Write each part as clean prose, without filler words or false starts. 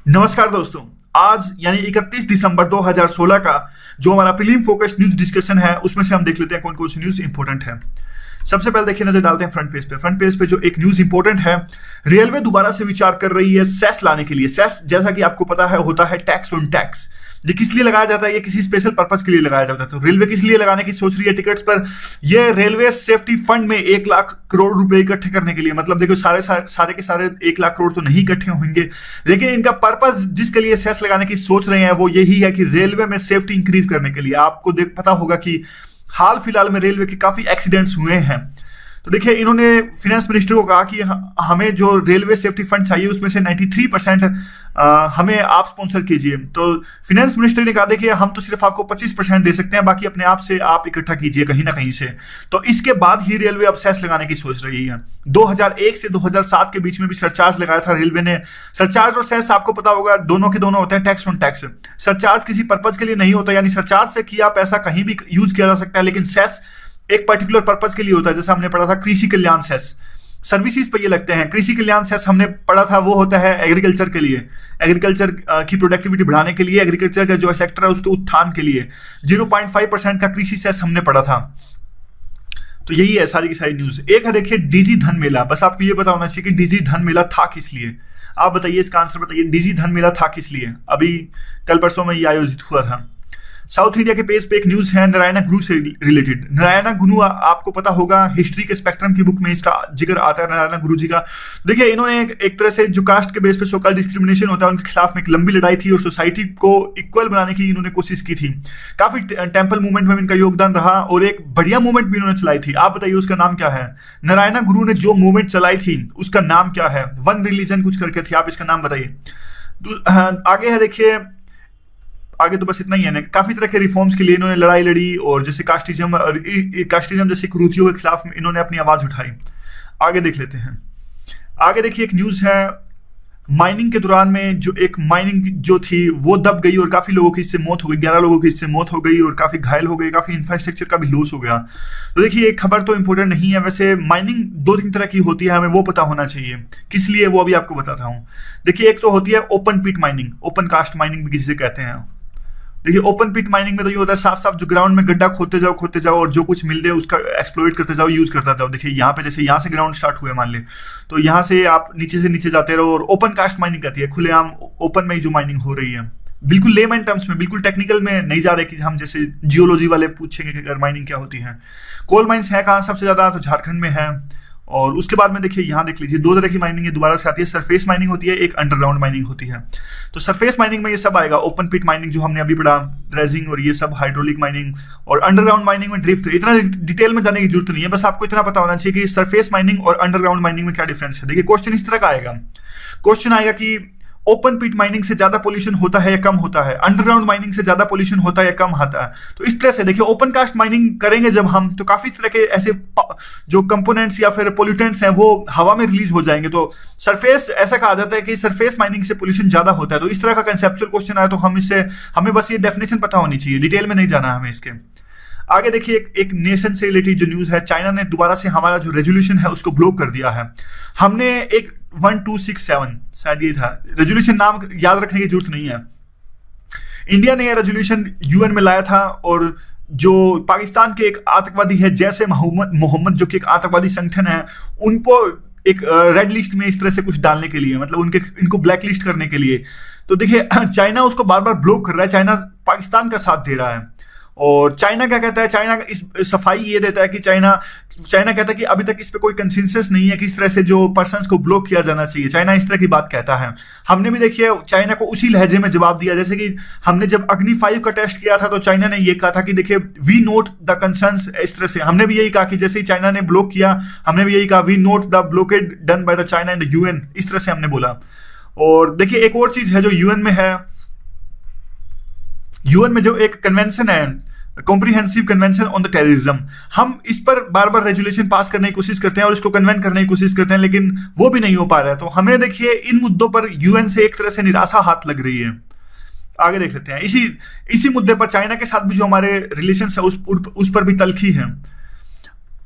नमस्कार दोस्तों। आज यानी 31 दिसंबर 2016 का जो हमारा प्रीलिम फोकस न्यूज डिस्कशन है उसमें से हम देख लेते हैं कौन कौन सी न्यूज इंपॉर्टेंट है। सबसे पहले देखिए, नजर डालते हैं फ्रंट पेज पे जो एक न्यूज इंपॉर्टेंट है। रेलवे दोबारा से विचार कर रही है सेस लाने के लिए। सेस जैसा कि आपको पता है होता है टैक्स ऑन टैक्स। ये किस लिए लगाया जाता है? ये किसी स्पेशल पर्पज के लिए लगाया जाता है। तो रेलवे किस लिए लगाने की सोच रही है टिकट्स पर? ये रेलवे सेफ्टी फंड में 1 लाख करोड़ रुपए इकट्ठे करने के लिए। मतलब देखो, सारे के सारे 1 लाख करोड़ तो नहीं इकट्ठे होंगे, लेकिन इनका पर्पज जिसके लिए सेस लगाने की सोच रहे हैं वो यही है कि रेलवे में सेफ्टी इंक्रीज करने के लिए। आपको पता होगा कि हाल फिलहाल में रेलवे के काफी एक्सीडेंट्स हुए हैं। तो देखिए, इन्होंने फाइनेंस मिनिस्टर को कहा कि हमें जो रेलवे सेफ्टी फंड चाहिए उसमें से 93% हमें आप स्पॉन्सर कीजिए। तो फाइनेंस मिनिस्टर ने कहा, देखिए हम तो सिर्फ आपको 25% दे सकते हैं, बाकी अपने आप से आप इकट्ठा कीजिए कहीं ना कहीं से। तो इसके बाद ही रेलवे अब सेस लगाने की सोच रही है। 2001 से 2007 के बीच में भी सरचार्ज लगाया था रेलवे ने। सरचार्ज और सेस आपको पता होगा दोनों के दोनों होते हैं टैक्स ऑन टैक्स। सरचार्ज किसी पर्पज के लिए नहीं होता, यानी सरचार्ज से किया पैसा कहीं भी यूज किया जा सकता है, लेकिन सेस एक पर्टिकुलर पर्पज के लिए होता है। जैसे हमने पढ़ा था कृषि कल्याण सेस, सर्विसेज पे ये लगते हैं। कृषि कल्याण सेस हमने पढ़ा था, वो होता है एग्रीकल्चर के लिए, एग्रीकल्चर की प्रोडक्टिविटी बढ़ाने के लिए, एग्रीकल्चर का जो सेक्टर है उसके उत्थान के लिए। 0.5% का कृषि सेस हमने पढ़ा था। तो यही है सारी की सारी न्यूज। एक है देखिए डिजी धन मेला। बस आपको ये पता होना चाहिए कि डिजी धन मेला था किस लिए। आप बताइए, इसका आंसर बताइए, डिजी धन मेला था किस लिए? अभी कल परसों में ये आयोजित हुआ था। साउथ इंडिया के पेज पे एक न्यूज है नारायण गुरु से रिलेटेड। नारायण गुरु आपको पता होगा, हिस्ट्री के स्पेक्ट्रम की बुक में इसका जिक्र आता है नारायण गुरु जी का। देखिए, इन्होंने एक तरह से जो कास्ट के बेस पे सोकल डिस्क्रिमिनेशन होता है उनके खिलाफ में एक लंबी लड़ाई थी और सोसाइटी को इक्वल बनाने की इन्होंने कोशिश की थी। काफी टेम्पल मूवमेंट में इनका योगदान रहा और एक बढ़िया मूवमेंट भी इन्होंने चलाई थी। आप बताइए उसका नाम क्या है? नारायण गुरु ने जो मूवमेंट चलाई थी उसका नाम क्या है? वन रिलीजन कुछ करके थी, आप इसका नाम बताइए। आगे है देखिए, आगे तो बस इतना ही है ना। काफी तरह के रिफॉर्म्स के लिए इन्होंने लड़ाई लड़ी और जैसे कास्टिज्म जैसे कुरीतियों के खिलाफ इन्होंने अपनी आवाज उठाई। आगे देख लेते हैं। आगे देखिए, एक न्यूज है माइनिंग के दौरान में जो एक माइनिंग जो थी वो दब गई और काफी लोगों की इससे मौत हो गई। 11 लोगों की इससे मौत हो गई और काफी घायल हो गए, काफी इंफ्रास्ट्रक्चर का भी लॉस हो गया। तो देखिए, एक खबर तो इंपॉर्टेंट नहीं है। वैसे माइनिंग 2-3 तरह की होती है, हमें वो पता होना चाहिए किस लिए, वो अभी आपको बताता हूँ। देखिए, एक तो होती है ओपन पिट माइनिंग, ओपन कास्ट माइनिंग भी किसी से कहते हैं। देखिए, ओपन पिट माइनिंग में तो ये होता है साफ साफ जो ग्राउंड में गड्ढा खोदते जाओ और जो कुछ मिलते है उसका एक्सप्लॉइट करते जाओ, यूज करते जाओ। देखिए यहाँ पे, जैसे यहाँ से ग्राउंड स्टार्ट हुए मान ले, तो यहाँ से आप नीचे से नीचे जाते रहो। और ओपन कास्ट माइनिंग कहती है खुलेआम ओपन में ही जो माइनिंग हो रही है। बिल्कुल लेमन टर्म्स में, बिल्कुल टेक्निकल में नहीं जा रहे कि हम जैसे जियोलॉजी वाले पूछेंगे कि अगर माइनिंग क्या होती है। कोल माइंस है कहाँ सबसे ज्यादा? तो झारखंड में है। और उसके बाद में देखिए, यहाँ देख लीजिए, 2 तरह की माइनिंग दोबारा से आती है। सरफेस माइनिंग होती है, एक अंडरग्राउंड माइनिंग होती है। तो सरफेस माइनिंग में ये सब आएगा, ओपन पिट माइनिंग जो हमने अभी पढ़ा, ड्रेजिंग और ये सब, हाइड्रोलिक माइनिंग। और अंडरग्राउंड माइनिंग में ड्रिफ्ट। इतना डिटेल में जाने की जरूरत नहीं है, बस आपको इतना पता होना चाहिए कि सरफेस माइनिंग और अंडरग्राउंड माइनिंग में क्या डिफरेंस है। देखिए, क्वेश्चन इस तरह का आएगा। क्वेश्चन आएगा कि ओपन पिट माइनिंग से ज्यादा पोल्यूशन होता है या कम होता है? अंडरग्राउंड माइनिंग से ज्यादा पोल्यूशन होता है या कम होता है? तो इस तरह से देखिए, ओपन कास्ट माइनिंग करेंगे जब हम, तो काफी तरह के ऐसे जो कंपोनेंट्स या फिर पोल्यूटेंट्स हैं वो हवा में रिलीज हो जाएंगे। तो सरफेस, ऐसा कहा जाता है कि सरफेस माइनिंग से पोल्यूशन ज्यादा होता है। तो इस तरह का कंसेप्चुअल क्वेश्चन आया तो हमें बस ये डेफिनेशन पता होनी चाहिए, डिटेल में नहीं जाना है हमें इसके। आगे देखिए, एक नेशन से रिलेटेड जो न्यूज है, चाइना ने दोबारा से हमारा जो रेजोल्यूशन है उसको ब्लॉक कर दिया है। हमने एक 1267 शायद ये था रेजोल्यूशन, नाम याद रखने की जरूरत नहीं है। इंडिया ने यह रेजोल्यूशन यूएन में लाया था और जो पाकिस्तान के एक आतंकवादी है जैसे मोहम्मद जो कि एक आतंकवादी संगठन है, उनको एक रेड लिस्ट में इस तरह से कुछ डालने के लिए, मतलब इनको ब्लैक लिस्ट करने के लिए। तो देखिए, चाइना उसको बार बार ब्लॉक कर रहा है। चाइना पाकिस्तान का साथ दे रहा है। और चाइना क्या कहता है? चाइना इस सफाई ये देता है कि चाइना कहता है कि अभी तक इस पे कोई कंसेंसस नहीं है किस तरह से जो पर्सन्स को ब्लॉक किया जाना चाहिए। चाइना इस तरह की बात कहता है। हमने भी देखिए चाइना को उसी लहजे में जवाब दिया, जैसे कि हमने जब अग्नि 5 का टेस्ट किया था तो चाइना ने ये कहा था कि देखिए वी नोट द कंसर्न्स। इस तरह से हमने भी यही कहा कि जैसे ही चाइना ने ब्लॉक किया, हमने भी यही कहा we note the blockade done by the China in the UN. इस तरह से हमने बोला। और देखिए, एक और चीज है जो यूएन में है। यूएन में जो एक कन्वेंशन है, comprehensive convention on the terrorism, हम इस पर बार बार रेजोल्यूशन पास करने की कोशिश करते हैं और इसको कन्वेंट करने की कोशिश करते हैं, लेकिन वो भी नहीं हो पा रहा है। तो हमें देखिए इन मुद्दों पर यूएन से एक तरह से निराशा हाथ लग रही है। आगे देख लेते हैं। इसी मुद्दे पर चाइना के साथ भी जो हमारे रिलेशन है उस पर भी तलखी है।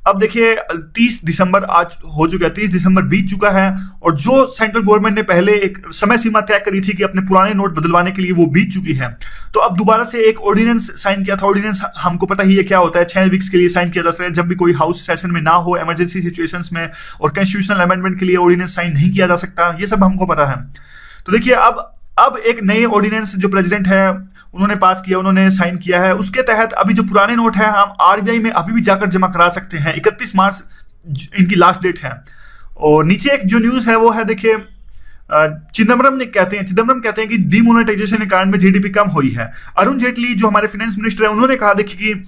अब देखिए 30 दिसंबर आज हो चुका है, 30 दिसंबर बीत चुका है, और जो सेंट्रल गवर्नमेंट ने पहले एक समय सीमा तय करी थी कि अपने पुराने नोट बदलवाने के लिए, वो बीत चुकी है। तो अब दोबारा से एक ऑर्डिनेंस साइन किया था। ऑर्डिनेंस हमको पता ही है क्या होता है, 6 वीक्स के लिए साइन किया जा सकता है जब भी कोई हाउस सेशन में ना हो, इमरजेंसी सिचुएशंस में, और कॉन्स्टिट्यूशनल अमेंडमेंट के लिए ऑर्डिनेंस साइन नहीं किया जा सकता, ये सब हमको पता है। तो देखिए अब एक नए ऑर्डिनेंस जो प्रेसिडेंट है उन्होंने पास किया, उन्होंने साइन किया है, उसके तहत अभी जो पुराने नोट है हम आरबीआई में अभी भी जाकर जमा करा सकते हैं। 31 मार्च इनकी लास्ट डेट है। और नीचे एक जो न्यूज़ है वो है, देखिए चिदम्बरम कहते हैं कि डीमोनेटाइजेशन के कारण में जीडीपी कम हुई है। अरुण जेटली जो हमारे फाइनेंस मिनिस्टर है उन्होंने कहा, देखिए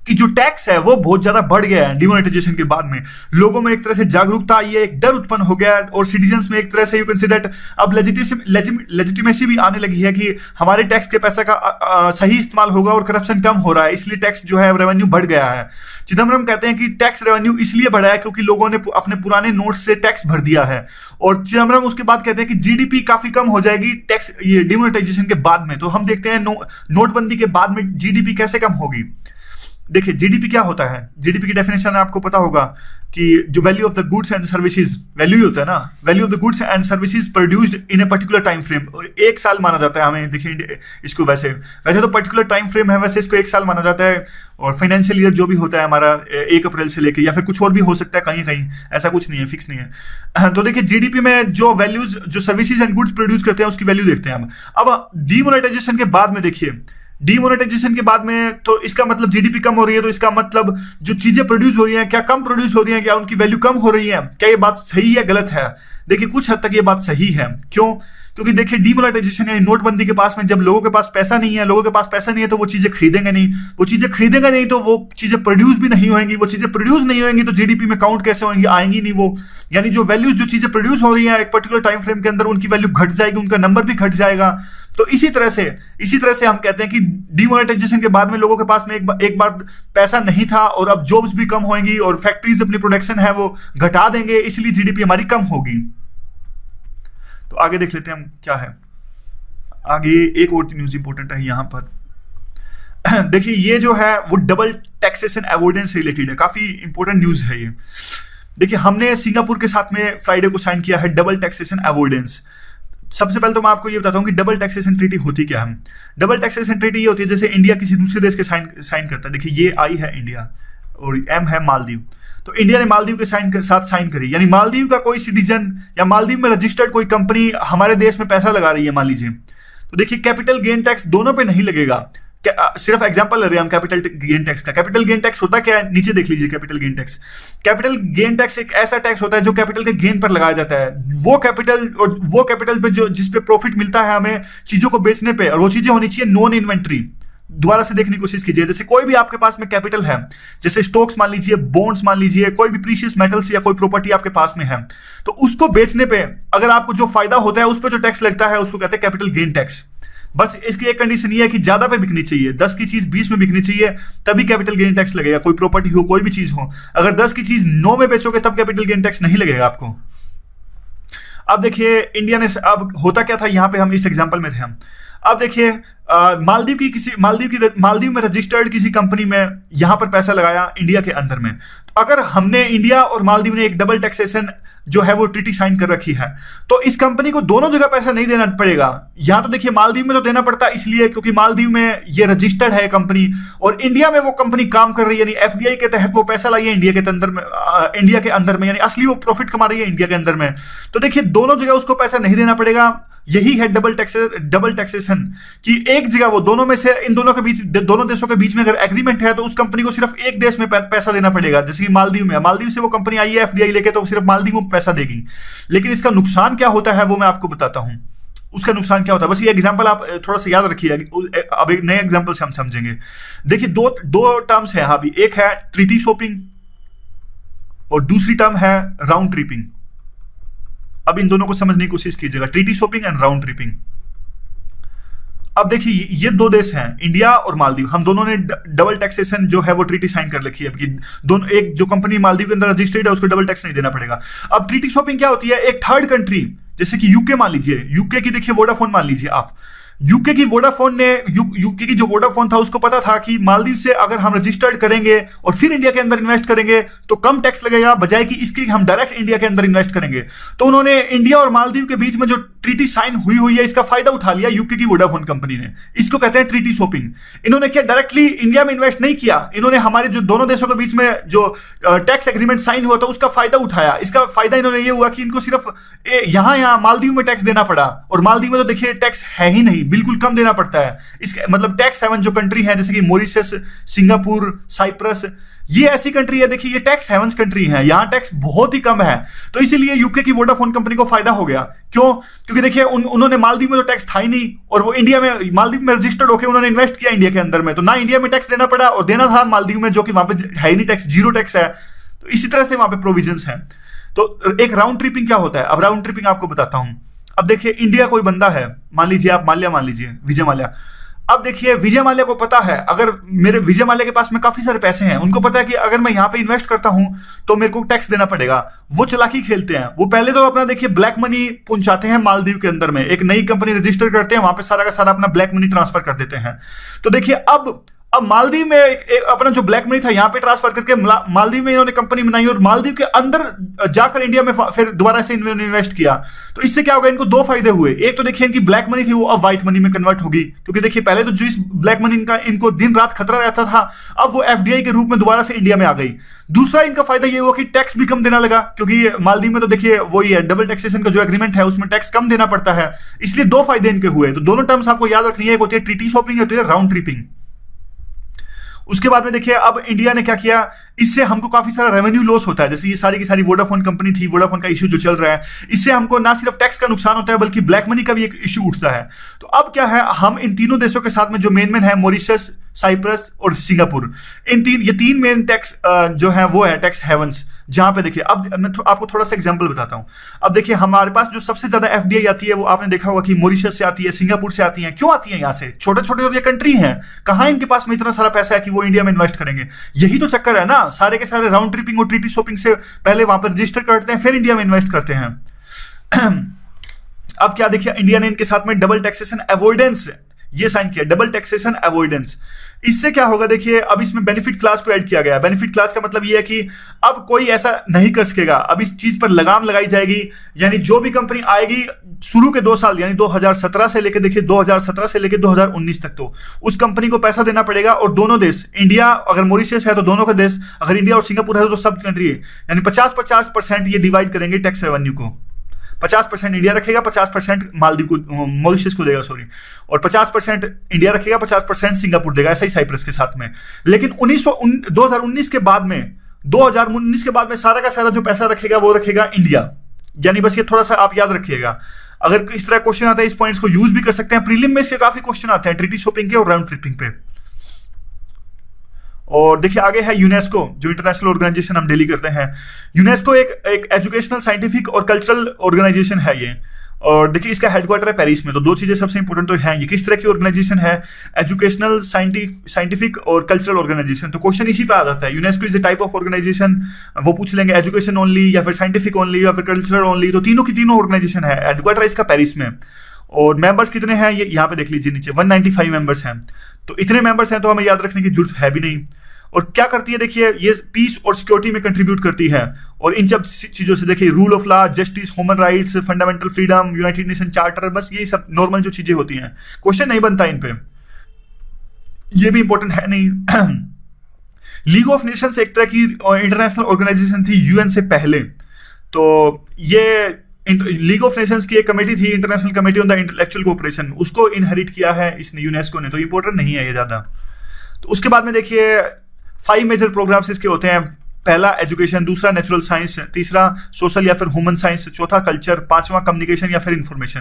कि जो टैक्स है वो बहुत ज्यादा बढ़ गया है डिमोनेटाइजेशन के बाद में। लोगों में एक तरह से जागरूकता आई है, एक डर उत्पन्न हो गया है, और सिटीजन्स में एक तरह से यू कैन से दैट अब लेजिटिमेसी भी आने लगी है कि हमारे टैक्स के पैसा का सही इस्तेमाल होगा और करप्शन कम हो रहा है, इसलिए टैक्स जो है रेवेन्यू बढ़ गया है। चिदम्बरम कहते हैं कि टैक्स रेवेन्यू इसलिए बढ़ा है क्योंकि लोगों ने अपने पुराने नोट से टैक्स भर दिया है। और चिदम्बरम उसके बाद कहते हैं कि जीडीपी काफी कम हो जाएगी टैक्स ये डिमोनेटाइजेशन के बाद में। तो हम देखते हैं नोटबंदी के बाद में जीडीपी कैसे कम होगी। देखिए जीडीपी क्या होता है, जीडीपी की डेफिनेशन आपको पता होगा कि जो value of the goods and services, value ही होता है ना, value of the goods and services produced in a particular time frame. और एक साल माना जाता है हमें, देखिए इसको वैसे तो पर्टिकुलर टाइम फ्रेम है, वैसे इसको एक साल माना जाता है। और फाइनेंशियल ईयर जो भी होता है हमारा 1 अप्रैल से लेकर, या फिर कुछ और भी हो सकता है, कहीं कहीं ऐसा कुछ नहीं है, फिक्स नहीं है। तो देखिए जीडीपी में जो वैल्यूज जो सर्विसेज एंड गुड्स प्रोड्यूस करते हैं उसकी वैल्यू देखते हैं हम। अब डीमोनेटाइजेशन के बाद में देखिए, डीमोनेटाइजेशन के बाद में तो इसका मतलब जीडीपी कम हो रही है, तो इसका मतलब जो चीजें प्रोड्यूस हो रही हैं क्या कम प्रोड्यूस हो रही हैं, क्या उनकी वैल्यू कम हो रही है? क्या ये बात सही है गलत है? देखिए कुछ हद तक ये बात सही है। क्यों? क्योंकि देखिए डीमोनेटाइजेशन यानी नोटबंदी के पास में जब लोगों के पास पैसा नहीं है, तो वो चीजें खरीदेंगे नहीं, तो वो चीजें प्रोड्यूस भी नहीं होंगी। वो चीजें प्रोड्यूस नहीं होंगी तो जीडीपी में काउंट कैसे होंगी? आएंगी नहीं वो। यानी जो वैल्यूज जो चीजें प्रोड्यूस हो रही है एक पर्टिकुलर टाइम फ्रेम के अंदर, उनकी वैल्यू घट जाएगी, उनका नंबर भी घट जाएगा। तो इसी तरह से हम कहते हैं कि डीमोनेटाइजेशन के बाद में लोगों के पास में एक बार पैसा नहीं था, और अब जॉब्स भी कम होंगी, और फैक्ट्रीज अपनी प्रोडक्शन है वो घटा देंगे, इसलिए जीडीपी हमारी कम होगी। तो आगे देख लेते हैं हम क्या है आगे। एक और न्यूज इंपॉर्टेंट है यहां पर। देखिए ये जो है वो डबल टैक्सेशन अवॉइडेंस से रिलेटेड है, काफी इंपॉर्टेंट न्यूज है ये। देखिए हमने सिंगापुर के साथ में फ्राइडे को साइन किया है डबल टैक्सेशन अवॉइडेंस। सबसे पहले तो मैं आपको ये बताता हूँ कि डबल टैक्सेशन ट्रीटी होती क्या है। डबल टैक्सेशन ट्रीटी ये होती है जैसे इंडिया किसी दूसरे देश के साइन करता है। देखिए ये आई है इंडिया और एम है मालदीव। तो इंडिया ने मालदीव के साथ साइन करी, यानी मालदीव का कोई सिटीजन या मालदीव में रजिस्टर्ड कोई कंपनी हमारे देश में पैसा लगा रही है मान लीजिए, तो देखिए कैपिटल गेन टैक्स दोनों पे नहीं लगेगा। सिर्फ एग्जांपल ले रहे हैं हम कैपिटल गेन टैक्स का। कैपिटल गेन टैक्स होता क्या है, नीचे देख लीजिए। कैपिटल गेन टैक्स एक ऐसा टैक्स होता है जो कैपिटल के गेन पर लगाया जाता है। वो कैपिटल पे जो जिस पे प्रॉफिट मिलता है हमें चीजों को बेचने पे, और वो चीजें होनी चाहिए नॉन इन्वेंट्री। दोबारा से देखने की कोशिश कीजिए, जैसे कोई भी आपके पास में कैपिटल है, जैसे स्टॉक्स मान लीजिए, बॉन्ड्स मान लीजिए, कोई भी प्रीशियस मेटल्स या कोई प्रॉपर्टी आपके पास में है, तो उसको बेचने पे अगर आपको जो फायदा होता है उस पर जो टैक्स लगता है उसको कहते हैं कैपिटल गेन टैक्स। बस इसकी एक कंडीशन ये है कि ज्यादा पे बिकनी चाहिए, 10 की चीज 20 में बिकनी चाहिए, तभी कैपिटल गेन टैक्स लगेगा। कोई प्रॉपर्टी हो, कोई भी चीज हो, अगर 10 की चीज 9 में बेचोगे तब कैपिटल गेन टैक्स नहीं लगेगा आपको। अब देखिए इंडिया ने, अब होता क्या था, यहां पे हम इस एग्जांपल में थे हम। अब देखिए मालदीव में रजिस्टर्ड किसी कंपनी में यहां पर पैसा लगाया इंडिया के अंदर में, तो अगर हमने इंडिया और मालदीव ने एक डबल टैक्सेशन जो है वो ट्रीटी साइन कर रखी है, तो इस कंपनी को दोनों जगह पैसा नहीं देना पड़ेगा। यहां तो देखिए मालदीव में तो देना पड़ता इसलिए क्योंकि मालदीव में ये रजिस्टर्ड है कंपनी, और इंडिया में वो कंपनी काम कर रही है, यानी एफडीआई के तहत वो पैसा लाई है इंडिया के अंदर में, यानी असली वो प्रॉफिट कमा रही है इंडिया के अंदर में। तो देखिए दोनों जगह उसको पैसा नहीं देना पड़ेगा। यही है डबल टैक्सेशन, कि एक जगह वो दोनों में से, इन दोनों के बीच, दोनों देशों के बीच में अगर एग्रीमेंट है तो उस कंपनी को सिर्फ एक देश में पैसा देना पड़ेगा। जैसे कि मालदीव में, मालदीव से वो कंपनी आई है एफडीआई लेके, तो सिर्फ मालदीव में पैसा देगी। लेकिन इसका नुकसान क्या होता है वो मैं आपको बताता हूं। उसका नुकसान क्या होता है, बस ये एग्जांपल आप थोड़ा सा याद रखिए, अब एक नए एग्जांपल से हम समझेंगे। देखिए दो टर्म्स है यहां भी, एक है ट्रीटी शॉपिंग और दूसरी टर्म है राउंड ट्रिपिंग। अब इन दोनों को समझने की कोशिश कीजिएगा, treaty shopping and round tripping. अब देखिए ये दो देश हैं इंडिया और मालदीव, हम दोनों ने डबल टैक्सेशन जो है वो ट्रीटी साइन कर रखी है कि दोनों, एक जो कंपनी मालदीव के अंदर रजिस्टर्ड है उसको डबल टैक्स नहीं देना पड़ेगा। अब ट्रीटी शॉपिंग क्या होती है, एक थर्ड कंट्री जैसे कि यूके मान लीजिए, यूके की देखिए वोडाफोन मान लीजिए आप, यूके की वोडाफोन ने यूके की जो वोडाफोन था उसको पता था कि मालदीव से अगर हम रजिस्टर्ड करेंगे और फिर इंडिया के अंदर इन्वेस्ट करेंगे तो कम टैक्स लगेगा, बजाय कि इसके हम डायरेक्ट इंडिया के अंदर इन्वेस्ट करेंगे। तो उन्होंने इंडिया और मालदीव के बीच में जो ट्रीटी साइन हुई है इसका फायदा उठा लिया यूके की वोडाफोन कंपनी ने। इसको कहते हैं ट्रीटी शॉपिंग। इन्होंने क्या डायरेक्टली इंडिया में इन्वेस्ट नहीं किया, इन्होंने हमारे जो दोनों देशों के बीच में जो टैक्स एग्रीमेंट साइन हुआ था उसका फायदा उठाया। इसका फायदा इन्होंने ये हुआ कि इनको सिर्फ यहां मालदीव में टैक्स देना पड़ा, और मालदीव में तो देखिए टैक्स है ही नहीं, बिल्कुल कम देना पड़ता है। इसके मतलब टैक्स हेवन जो कंट्री है जैसे कि मॉरिशस, सिंगापुर, साइप्रस, ये ऐसी कंट्री है देखिए, ये टैक्स हेवंस कंट्री है, यहां टैक्स बहुत ही कम है। तो इसीलिए यूके की वोडाफोन कंपनी को फायदा हो गया। क्यों? क्योंकि देखिए उन्होंने मालदीव में तो टैक्स था ही नहीं, और वो इंडिया में मालदीव में रजिस्टर्ड होकर उन्होंने इन्वेस्ट किया इंडिया के अंदर में, तो ना इंडिया में टैक्स देना पड़ा और देना था मालदीव में जो कि वहां पे है ही नहीं टैक्स, जीरो टैक्स है। तो इसी तरह से वहां पे प्रोविजंस हैं। तो एक राउंड ट्रिपिंग क्या होता है, अब राउंड ट्रिपिंग आपको बताता हूं। अब देखिए इंडिया कोई बंदा है, मान लीजिए आप मान लीजिए विजय माल्या। अब देखिए विजय माल्या को पता है, अगर मेरे विजय माल्या के पास में काफी सारे पैसे हैं, उनको पता है कि अगर मैं यहां पे इन्वेस्ट करता हूं तो मेरे को टैक्स देना पड़ेगा। वो चालाकी खेलते हैं, वो पहले तो अपना देखिए ब्लैक मनी पहुंचाते हैं मालदीव के अंदर में, एक नई कंपनी रजिस्टर करते हैं, वहां पे सारा का सारा अपना ब्लैक मनी ट्रांसफर कर देते हैं। तो देखिए अब मालदीव में अपना जो ब्लैक मनी था यहां पे ट्रांसफर करके मालदीव में इन्होंने कंपनी बनाई और मालदीव के अंदर जाकर इंडिया में फिर दोबारा से इन्होंने इन्वेस्ट किया। तो इससे क्या होगा, इनको दो फायदे हुए। एक तो देखिए इनकी ब्लैक मनी थी वो अब व्हाइट मनी में कन्वर्ट होगी, क्योंकि देखिए पहले तो जो इस ब्लैक मनी इनको दिन रात खतरा रहता था, अब वो एफडीआई के रूप में दोबारा से इंडिया में आ गई। दूसरा इनका फायदा ये हुआ कि टैक्स भी कम देना लगा, क्योंकि मालदीव में तो देखिए वही है, डबल टैक्सेशन का जो एग्रीमेंट है उसमें टैक्स कम देना पड़ता है, इसलिए दो फायदे इनके हुए। तो दोनों टर्म्स आपको याद रखनी है, एक होती है ट्रीटी शॉपिंग, एक होती है राउंड ट्रिपिंग। उसके बाद में देखिए अब इंडिया ने क्या किया, इससे हमको काफी सारा रेवेन्यू लॉस होता है। जैसे ये सारी की सारी वोडाफोन कंपनी थी, वोडाफोन का इश्यू जो चल रहा है, इससे हमको ना सिर्फ टैक्स का नुकसान होता है बल्कि ब्लैक मनी का भी एक इश्यू उठता है। तो अब क्या है, हम इन तीनों देशों के साथ में जो मेन है मॉरिशस, साइप्रस और सिंगापुर, ये तीन मेन टैक्स जो है वो है टैक्स हेवंस, जहां पे देखिए अब मैं आपको थोड़ा सा एग्जांपल बताता हूं। अब देखिए हमारे पास जो सबसे ज्यादा एफडीआई आती है वो आपने देखा होगा कि मॉरिशस से आती है, सिंगापुर से आती है। क्यों आती है? यहां से छोटे छोटे ये कंट्री हैं, कहां इनके पास में इतना सारा पैसा है कि वो इंडिया में इन्वेस्ट करेंगे? यही तो चक्कर है ना, सारे के सारे राउंड ट्रिपिंग और ट्रीटी शॉपिंग से पहले वहां पर रजिस्टर करते हैं, फिर इंडिया में इन्वेस्ट करते हैं। अब क्या देखिए इंडिया ने इनके साथ में डबल टैक्सेशन अवॉइडेंस ये साइन किया, डबल टैक्सेशन अवॉइडेंस। इससे क्या होगा देखिए, अब इसमें बेनिफिट क्लास को ऐड किया गया। बेनिफिट क्लास का मतलब ये है कि अब कोई ऐसा नहीं कर सकेगा, अब इस चीज पर लगाम लगाई जाएगी। यानी जो भी कंपनी आएगी शुरू के 2 साल यानी 2017 से लेकर देखिए 2017 से लेकर 2019 तक, तो उस कंपनी को पैसा देना पड़ेगा। और दोनों देश, इंडिया अगर मॉरिशस है तो दोनों का देश, अगर इंडिया और सिंगापुर है तो सब कंट्री, यानी 50-50% ये डिवाइड करेंगे टैक्स रेवेन्यू को। 50% इंडिया रखेगा, 50% मालदीव को, मॉरिशस को देगा सॉरी, और 50% इंडिया रखेगा, 50% सिंगापुर देगा, ऐसा ही साइप्रस के साथ में। लेकिन 2019 के बाद में सारा का सारा जो पैसा रखेगा वो रखेगा इंडिया। यानी बस ये थोड़ा सा आप याद रखिएगा, अगर इस तरह क्वेश्चन आता है इस पॉइंट्स को यूज भी कर सकते हैं। प्रीलिम में इसके काफी क्वेश्चन आते हैं ट्रीटी शॉपिंग के और राउंड ट्रिपिंग पे। और देखिए आगे है यूनेस्को, जो इंटरनेशनल ऑर्गेनाइजेशन हम डेली करते हैं। यूनेस्को एक एजुकेशनल, साइंटिफिक और कल्चरल ऑर्गेनाइजेशन है ये, और देखिए इसका हेडक्वार्टर है पेरिस में। तो दो चीजें सबसे इंपॉर्टेंट तो हैं, ये किस तरह की ऑर्गेनाइजेशन है, एजुकेशनल, साइंटिफिक और कल्चरल ऑर्गेनाइजेशन। तो क्वेश्चन इसी पे आ जाता है, UNESCO is a type of organization. वो पूछ लेंगे एजुकेशन ओनली या फिर साइंटिफिक ओनली या फिर कल्चरल ओनली, तो तीनों की तीनों ऑर्गेनाइजेशन है। हेडक्वार्टर इसका पेरिस में। और मेंबर्स कितने हैं ये यहाँ पे देख लीजिए नीचे, 195 मेंबर्स हैं। तो इतने मेंबर्स हैं तो हमें याद रखने की जरूरत है भी नहीं। और क्या करती है देखिए, ये पीस और सिक्योरिटी में कंट्रीब्यूट करती है। और इन सब चीजों से देखिए rule of law, justice, human rights, fundamental freedom, United nation charter, बस ये सब नॉर्मल जो चीजें होती हैं, क्वेश्चन नहीं बनता इन पे, ये भी इंपॉर्टेंट है नहीं। लीग ऑफ नेशंस एक तरह की इंटरनेशनल ऑर्गेनाइजेशन थी यूएन से पहले। तो ये लीग ऑफ नेशंस की एक कमेटी थी, international committee on the intellectual cooperation, उसको इनहेरिट किया है इसने, यूनेस्को ने। तो इंपॉर्टेंट नहीं है ये ज्यादा। तो उसके बाद में देखिए 5 मेजर प्रोग्राम्स इसके होते हैं। पहला एजुकेशन, दूसरा नेचुरल साइंस, तीसरा सोशल या फिर ह्यूमन साइंस, चौथा कल्चर, पांचवा कम्युनिकेशन या फिर इंफॉर्मेशन।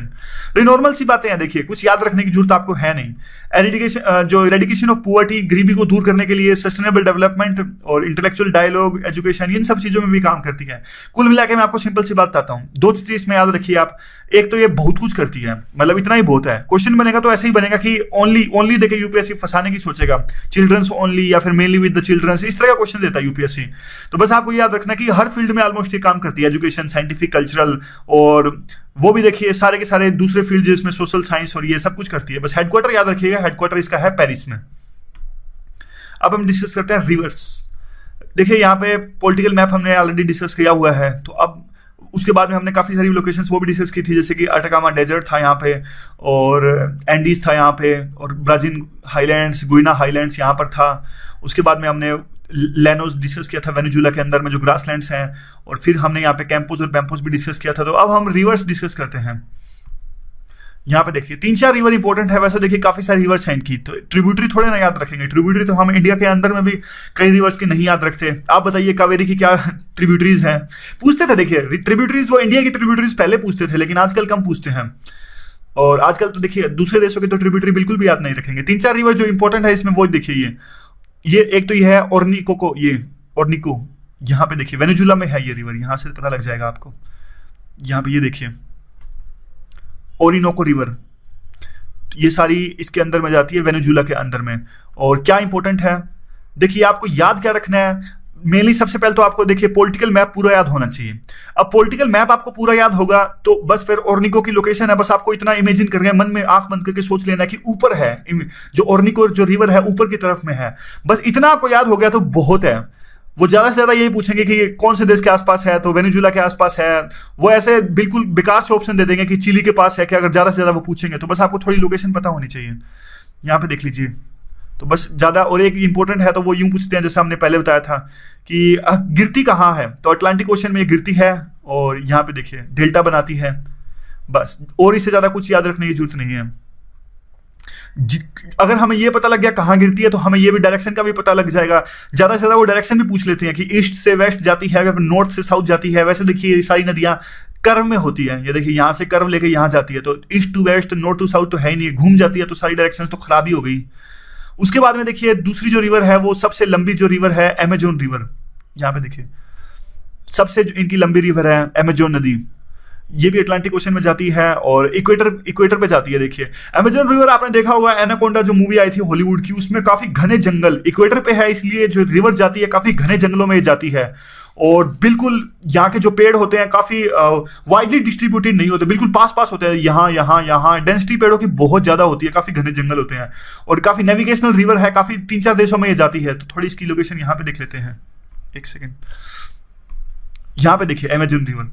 तो ये नॉर्मल सी बातें हैं, देखिए कुछ याद रखने की जरूरत आपको है नहीं। एरेडिकेशन ऑफ पुअर्टी, गरीबी को दूर करने के लिए, सस्टेनेबल डेवलपमेंट और इंटेलेक्चुअल डायलॉग, एजुकेशन, इन सब चीजों में भी काम करती है। कुल मिला के मैं आपको सिंपल सी बात बताता हूँ, 2 चीजें इसमें याद रखिए आप। एक तो ये बहुत कुछ करती है, मतलब इतना ही बहुत है। क्वेश्चन बनेगा तो ऐसे ही बनेगा कि ओनली देके यूपीएससी फंसाने की सोचेगा, चिल्ड्रंस ओनली या फिर मेनली विद द चिल्ड्रंस, इस तरह का क्वेश्चन देता है यूपीएससी। तो बस आपको याद रखना कि हर फील्ड में ऑलमोस्ट ये काम करती है, एजुकेशन, साइंटिफिक, कल्चरल, और वो भी देखिए सारे के सारे दूसरे फील्ड जिसमें सोशल साइंस और ये सब कुछ करती है। बस हेडक्वार्टर याद रखिएगा, हेडक्वार्टर इसका है पेरिस में। अब हम डिस्कस करते हैं रिवर्स। देखिए यहाँ पे पॉलिटिकल मैप हमने ऑलरेडी डिस्कस किया हुआ है, तो अब उसके बाद में हमने काफ़ी सारी लोकेशंस वो भी डिस्कस की थी, जैसे कि अटाकामा डेजर्ट था यहाँ पे, और एंडीज था यहाँ पे, और ब्राजील हाईलैंड्स, गुइना हाईलैंड्स यहाँ पर था। उसके बाद में हमने लेनोस डिस्कस किया था वेनेजुला के अंदर में जो ग्रासलैंड्स हैं, और फिर हमने यहाँ पे कैंपोस और पैम्पोस भी डिस्कस किया था। तो अब हम रिवर्स डिस्कस करते हैं। यहाँ पे देखिए 3-4 रिवर इंपॉर्टेंट है, वैसे देखिए काफी सारी रिवर्स हैं इनकी, तो ट्रिब्यूटरी थोड़े ना याद रखेंगे। ट्रिब्यूटरी तो हम इंडिया के अंदर में भी कई रिवर्स के नहीं याद रखते। आप बताइए कावेरी की क्या ट्रिब्यूटरीज हैं, पूछते थे। देखिए ट्रिब्यूटरीज वो इंडिया की ट्रिब्यूटरीज पहले पूछते थे, लेकिन आजकल कम पूछते हैं। और आजकल तो देखिए दूसरे देशों की तो ट्रिब्यूटरी बिल्कुल भी याद नहीं रखेंगे। 3-4 रिवर जो इंपॉर्टेंट है इसमें वो देखिए, ये एक तो ये है ओर्निको, ये ओर्निको, यहाँ पे देखिए वेनेजुला में है ये रिवर, यहाँ से पता लग जाएगा आपको। यहाँ पे ये देखिए ओरिनोको रिवर, ये सारी इसके अंदर में जाती है, वेनेजुला के अंदर में। और क्या इंपॉर्टेंट है देखिए, आपको याद क्या रखना है, मेनली सबसे पहले तो आपको देखिए पॉलिटिकल मैप पूरा याद होना चाहिए। अब पॉलिटिकल मैप आपको पूरा याद होगा तो बस फिर ओर्निको की लोकेशन है, बस आपको इतना इमेजिन करके मन में आंख बंद करके सोच लेना कि ऊपर है, जो ओर्निको जो रिवर है ऊपर की तरफ में है, बस इतना आपको याद हो गया तो बहुत है। वो ज़्यादा से ज़्यादा यही पूछेंगे कि कौन से देश के आसपास है, तो वेनेजुला के आसपास है। वो ऐसे बिल्कुल बेकार से ऑप्शन दे देंगे कि चिली के पास है क्या, अगर ज़्यादा से ज़्यादा वो पूछेंगे तो बस आपको थोड़ी लोकेशन पता होनी चाहिए। यहाँ पे देख लीजिए, तो बस ज़्यादा। और एक इंपॉर्टेंट है तो वो यूँ पूछते हैं जैसे हमने पहले बताया था कि गिरती कहाँ है, तो अटलांटिक ओशन में ये गिरती है, और यहाँ पे देखिए डेल्टा बनाती है, बस। और इससे ज़्यादा कुछ याद रखने की जरूरत नहीं है। अगर हमें ये पता लग गया कहाँ गिरती है तो हमें ये भी डायरेक्शन का भी पता लग जाएगा। ज़्यादा से ज़्यादा वो डायरेक्शन भी पूछ लेते हैं कि ईस्ट से वेस्ट जाती है, नॉर्थ से साउथ जाती है। वैसे देखिए सारी नदियाँ कर्व में होती है, ये देखिए यहाँ से कर्व लेके यहाँ जाती है, तो east to west, north to south तो है ही नहीं, घूम जाती है, तो सारी डायरेक्शन तो खराब ही हो गई। उसके बाद में देखिए दूसरी जो रिवर है वो सबसे लंबी जो रिवर है अमेजोन रिवर, यहाँ पे देखिए सबसे इनकी लंबी रिवर है अमेजोन नदी। ये भी अटलांटिक ओशन में जाती है और इक्वेटर पे जाती है। देखिए अमेजोन रिवर आपने देखा होगा, एनाकोंडा जो मूवी आई थी हॉलीवुड की, उसमें काफी घने जंगल इक्वेटर पे है, इसलिए जो रिवर जाती है काफी घने जंगलों में जाती है। और बिल्कुल यहाँ के जो पेड़ होते हैं काफी वाइडली डिस्ट्रीब्यूटेड नहीं होते, बिल्कुल पास पास होते हैं, यहाँ डेंसिटी पेड़ों की बहुत ज्यादा होती है, काफी घने जंगल होते हैं, और काफी नेविगेशनल रिवर है, काफी 3-4 देशों में ये जाती है। तो थोड़ी इसकी लोकेशन यहाँ पे देख लेते हैं, एक सेकेंड। यहाँ पे देखिए अमेजोन रिवर,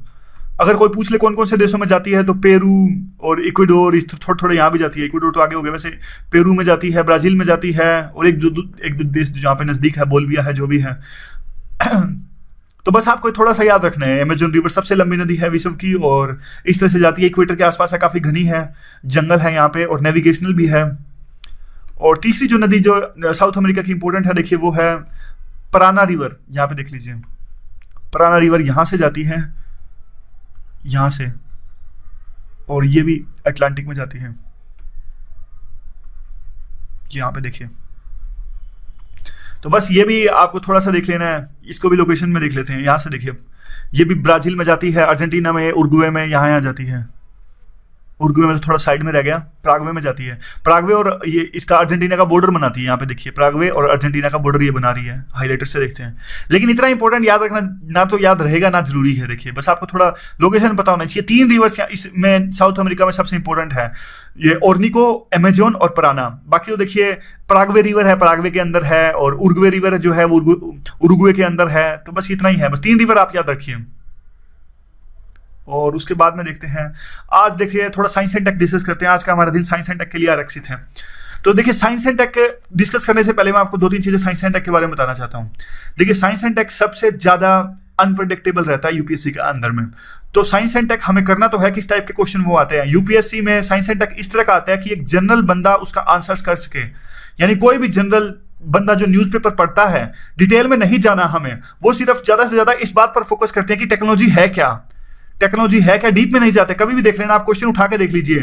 अगर कोई पूछ ले कौन कौन से देशों में जाती है, तो पेरू और इक्वाडोर, इस थोड़े यहाँ भी जाती है। इक्वाडोर तो आगे हो गया, वैसे पेरू में जाती है, ब्राजील में जाती है, और एक दो देश जहाँ पे नजदीक है, बोलिविया है, जो भी है। तो बस आपको थोड़ा सा याद रखना है, अमेजोन रिवर सबसे लंबी नदी है विश्व की, और इस तरह से जाती है, इक्वेटर के आसपास है, काफी घनी है, जंगल है यहाँ पे, और नेविगेशनल भी है। और तीसरी जो नदी जो साउथ अमेरिका की इंपॉर्टेंट है, देखिए वो है पराना रिवर। यहाँ पे देख लीजिए पराना रिवर यहाँ से जाती है, यहाँ से, और ये भी अटलांटिक में जाती है। यहाँ पे देखिए, तो बस ये भी आपको थोड़ा सा देख लेना है, इसको भी लोकेशन में देख लेते हैं। यहाँ से देखिए ये भी ब्राजील में जाती है, अर्जेंटीना में, उरुग्वे में, यहाँ जाती है। उरुग्वे में तो थोड़ा साइड में रह गया, प्रागवे में जाती है। प्रागवे और ये इसका अर्जेंटीना का बॉर्डर बनाती है, यहाँ पे देखिए प्रागवे और अर्जेंटीना का बॉर्डर ये बना रही है, हाईलाइटर से देखते हैं। लेकिन इतना इंपॉर्टेंट याद रखना ना तो याद रहेगा ना जरूरी है, देखिए बस आपको थोड़ा लोकेशन पता होना चाहिए। 3 रिवर्स इसमें साउथ अमेरिका में सबसे इंपॉर्टेंट है, ये ओर्निको, अमेजोन और पराना। बाकी तो देखिए प्रागवे रिवर है, प्रागवे के अंदर है, और उरुग्वे रिवर जो है वो उरुग्वे के अंदर है। तो बस इतना ही है, बस 3 रिवर आप याद रखिए। और उसके बाद में देखते हैं, आज देखिए थोड़ा साइंस एंड टेक डिस्कस करते हैं। आज का हमारा दिन साइंस एंड टेक के लिए आरक्षित है। तो देखिए साइंस एंड टेक डिस्कस करने से पहले मैं आपको 2-3 चीजें साइंस एंड टेक के बारे में बताना चाहता हूँ। देखिए साइंस एंड टेक सबसे ज्यादा अनप्रेडिक्टेबल रहता है यूपीएससी के अंदर में। तो साइंस एंड टेक हमें करना तो है, किस टाइप के क्वेश्चन वो आते हैं यूपीएससी में। साइंस एंड टेक इस तरह का आता है कि एक जनरल बंदा उसका आंसर्स कर सके, यानी कोई भी जनरल बंदा जो न्यूज़पेपर पढ़ता है, डिटेल में नहीं जाना हमें, वो सिर्फ ज्यादा से ज्यादा इस बात पर फोकस करते हैं कि टेक्नोलॉजी है क्या, टेक्नोलॉजी है क्या, डीप में नहीं जाते। कभी भी देख लेना, आप क्वेश्चन उठा के देख लीजिए